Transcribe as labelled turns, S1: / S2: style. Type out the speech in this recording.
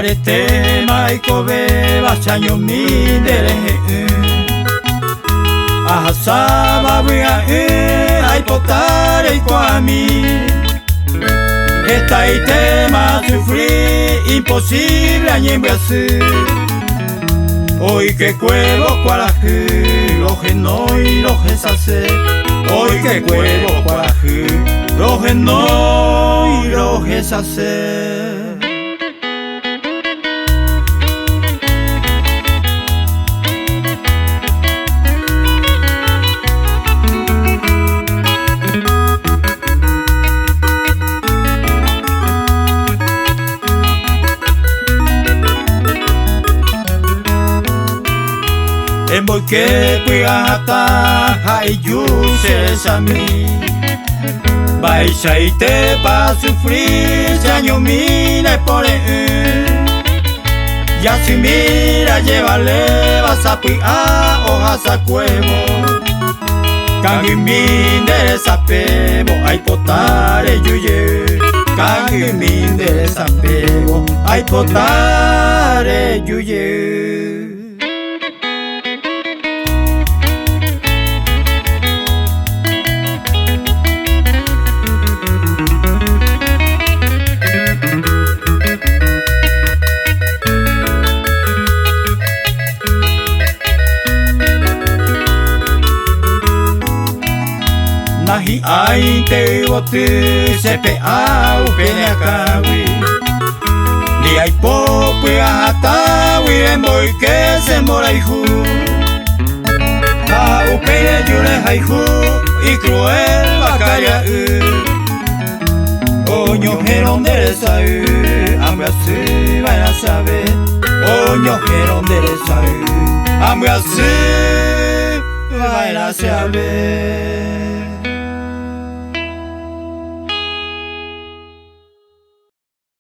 S1: Arete maikobe bachaño mindere Ahasaba buia ay potare kwami Esta itema sufrir imposible añembiasu Hoy que cuevo cuarajú Roje no y roje sase Hoy que cuevo cuarajú Roje no y roje sase En voy que puigata hay yuse sami Baisha y te pa sufrir se año mire por Ya si mira llévale vas a puiga hojas a cuevo Kangi minde sapebo ay potare yuye Kangi minde sapebo ay potare yuye Nahi ai te botu sepe au peneakawi Ni ai popu ahatawi emboi que se moraihu Au pene yure haihu y cruel bakaria Oño gerondere hambre así vaya a saber Oño gerondere hambre así vaya a saber